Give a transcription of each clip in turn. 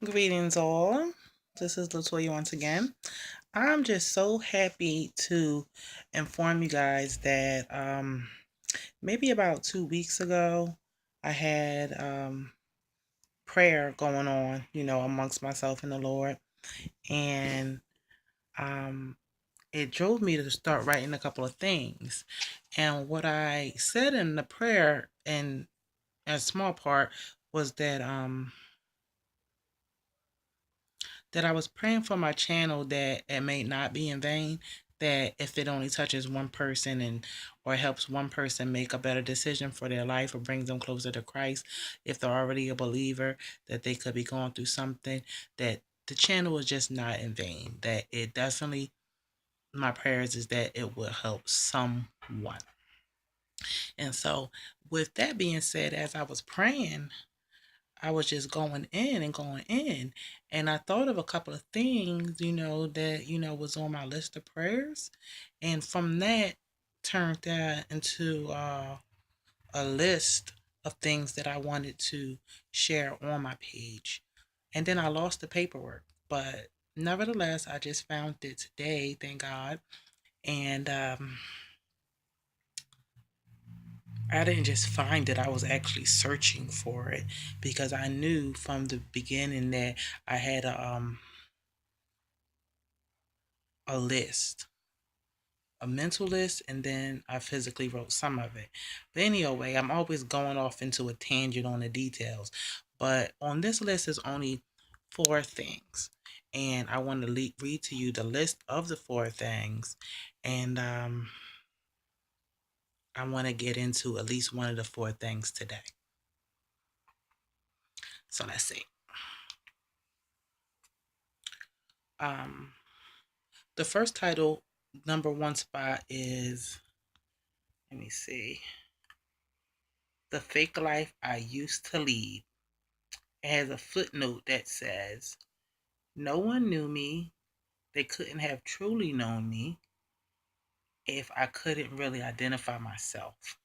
Greetings, all. This is Latoya once again. I'm just so happy to inform you guys that maybe about 2 weeks ago, I had prayer going on, amongst myself and the Lord, and um, it drove me to start writing a couple of things. And what I said in the prayer, in a small part, was that I was praying for my channel that it may not be in vain, that if it only touches one person and or helps one person make a better decision for their life or brings them closer to Christ, if they're already a believer, that they could be going through something, that the channel is just not in vain, that it definitely, my prayers is that it will help someone. And so with that being said, as I was praying, I was just going in and going in. And I thought of a couple of things, that, was on my list of prayers. And from that, turned that into a list of things that I wanted to share on my page. And then I lost the paperwork. But nevertheless, I just found it today, thank God. And I didn't just find it, I was actually searching for it because I knew from the beginning that I had a list, a mental list, and then I physically wrote some of it. But anyway, I'm always going off into a tangent on the details. But on this list is only four things. And I want to read to you the list of the four things. And I want to get into at least one of the four things today. So let's see. Um, the first title, number one spot is, let me see, The Fake Life I Used to Lead. It has a footnote that says, no one knew me. They couldn't have truly known me if I couldn't really identify myself.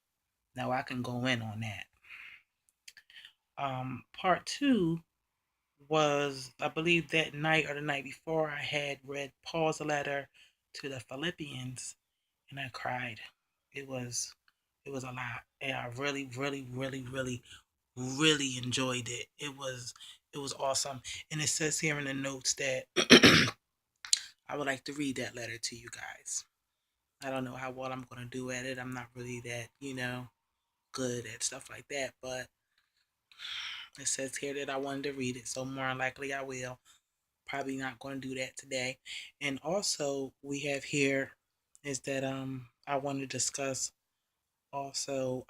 Now I can go in on that. Part two was, I believe that night or the night before, I had read Paul's letter to the Philippians and I cried. It was it was a lot. And I really, really, really, really, really enjoyed it. It was awesome. And it says here in the notes that I would like to read that letter to you guys. I don't know how well I'm going to do at it. I'm not really that, good at stuff like that. But it says here that I wanted to read it. So more than likely I will. Probably not going to do that today. And also we have here is that I want to discuss also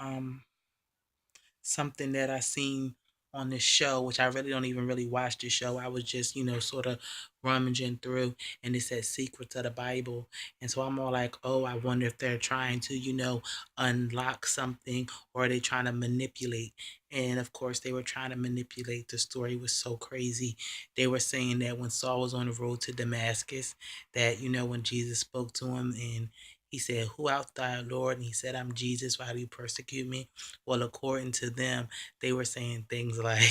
something that I seen on this show, which I really don't even really watch the show. I was just, sort of rummaging through, and it said Secrets of the Bible. And so I'm all like, oh, I wonder if they're trying to, unlock something, or are they trying to manipulate? And of course, they were trying to manipulate. The story was so crazy. They were saying that when Saul was on the road to Damascus, that, when Jesus spoke to him and he said, who art thou, Lord? And he said, I'm Jesus. Why do you persecute me? Well, according to them, they were saying things like,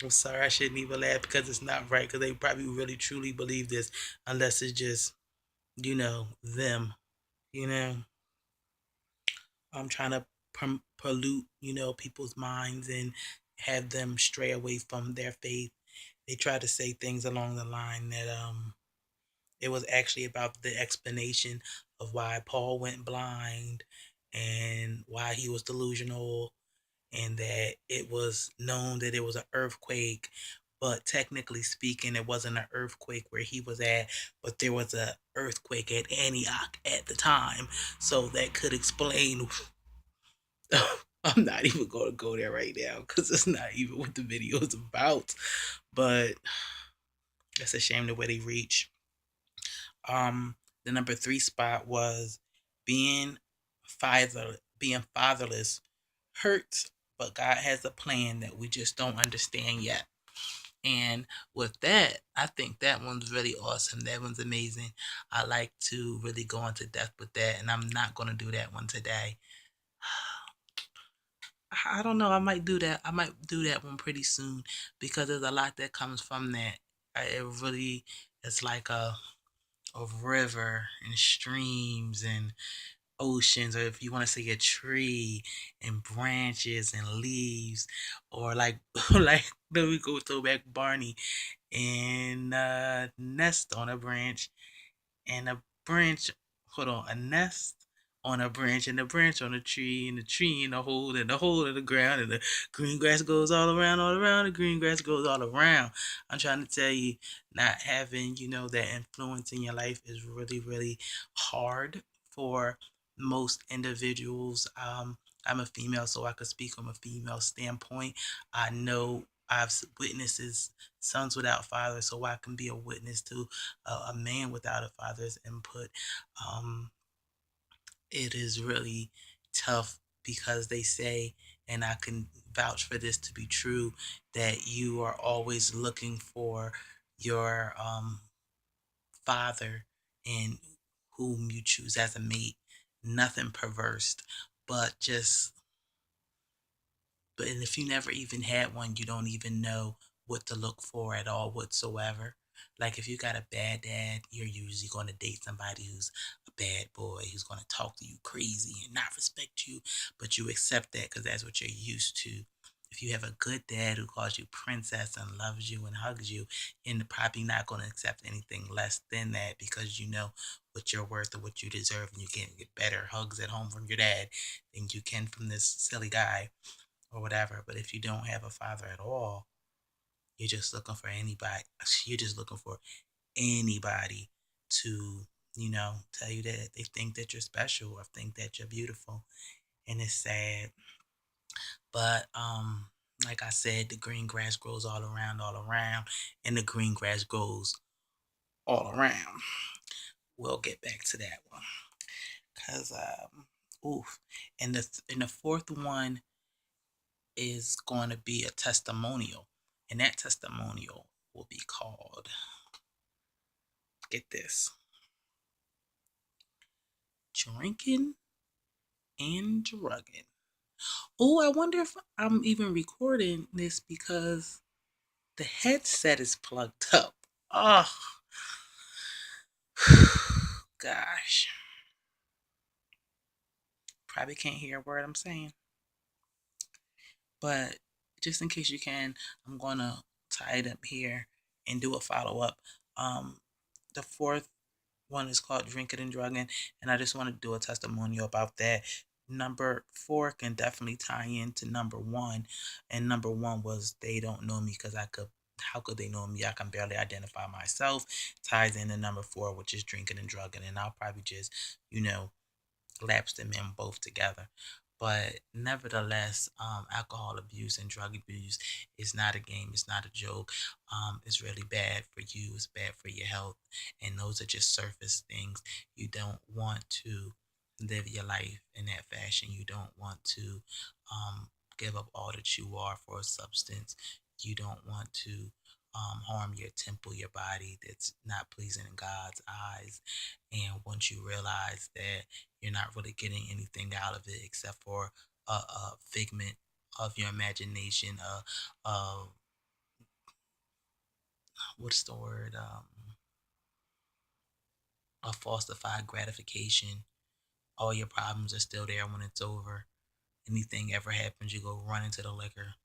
I'm sorry, I shouldn't even laugh because it's not right, because they probably really truly believe this, unless it's just, them, you know. I'm trying to pollute, people's minds and have them stray away from their faith. They try to say things along the line that it was actually about the explanation of why Paul went blind and why he was delusional, and that it was known that it was an earthquake, but technically speaking, it wasn't an earthquake where he was at, but there was an earthquake at Antioch at the time. So that could explain. I'm not even going to go there right now because it's not even what the video is about. But it's a shame the way they reach. The number three spot was being fatherless hurts, but God has a plan that we just don't understand yet. And with that, I think that one's really awesome. That one's amazing. I like to really go into depth with that, and I'm not going to do that one today. I don't know. I might do that. I might do that one pretty soon because there's a lot that comes from that. It really, it's like a river and streams and oceans, or if you want to say a tree and branches and leaves, or like like then we go throw back Barney and nest on a branch and a branch, hold on, a nest on a branch and a branch on a tree and the tree in a hole and the hole in the ground and the green grass goes all around, the green grass goes all around. I'm trying to tell you, not having, that influence in your life is really, really hard for most individuals. I'm a female, so I could speak from a female standpoint. I know I've witnesses sons without fathers, so I can be a witness to a man without a father's input. Um, it is really tough because they say, and I can vouch for this to be true, that you are always looking for your father and whom you choose as a mate. Nothing perverse, but just but and if you never even had one, you don't even know what to look for at all whatsoever. Like if you got a bad dad, you're usually going to date somebody who's a bad boy, who's going to talk to you crazy and not respect you, but you accept that because that's what you're used to. If you have a good dad who calls you princess and loves you and hugs you, you're probably not going to accept anything less than that because you know what you're worth or what you deserve, and you can get better hugs at home from your dad than you can from this silly guy or whatever. But if you don't have a father at all, you're just looking for anybody. You're just looking for anybody to, tell you that they think that you're special or think that you're beautiful. And it's sad. But like I said, the green grass grows all around, and the green grass grows all around. We'll get back to that one. Cause oof. And the fourth one is going to be a testimonial. And that testimonial will be called, get this, Drinking and Drugging. Oh, I wonder if I'm even recording this because the headset is plugged up. Oh, gosh. Probably can't hear a word I'm saying. But just in case you can, I'm going to tie it up here and do a follow up. The fourth one is called Drinking and Drugging, and I just want to do a testimonial about that. Number four can definitely tie into number one, and number one was they don't know me because I could. How could they know me? I can barely identify myself. Ties into number four, which is drinking and drugging, and I'll probably just, lapse them in both together. But nevertheless, alcohol abuse and drug abuse is not a game. It's not a joke. It's really bad for you. It's bad for your health. And those are just surface things. You don't want to live your life in that fashion. You don't want to give up all that you are for a substance. You don't want to harm your temple, your body that's not pleasing in God's eyes. And once you realize that you're not really getting anything out of it except for a figment of your imagination, what's the word? A falsified gratification. All your problems are still there when it's over. Anything ever happens, you go run into the liquor.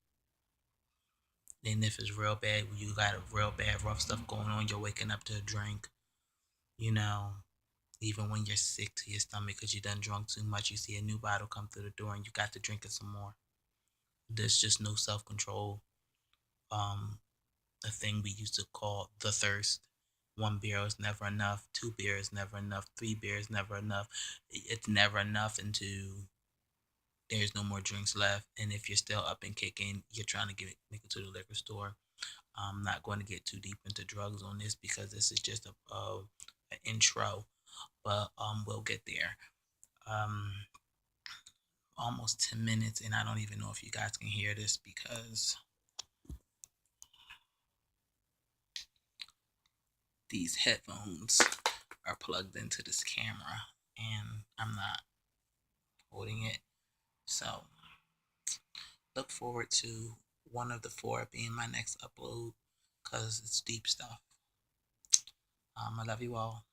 Then if it's real bad, you got a real bad rough stuff going on, you're waking up to a drink. You know, even when you're sick to your stomach because you done drunk too much, you see a new bottle come through the door and you got to drink it some more. There's just no self control. Um, a thing we used to call the thirst. One beer is never enough. Two beers is never enough. Three beers is never enough. It's never enough until there's no more drinks left. And if you're still up and kicking, you're trying to make it to the liquor store. I'm not going to get too deep into drugs on this because this is just an intro, but we'll get there. Um, almost 10 minutes, and I don't even know if you guys can hear this because these headphones are plugged into this camera and I'm not holding it. So look forward to one of the four being my next upload because it's deep stuff. I love you all.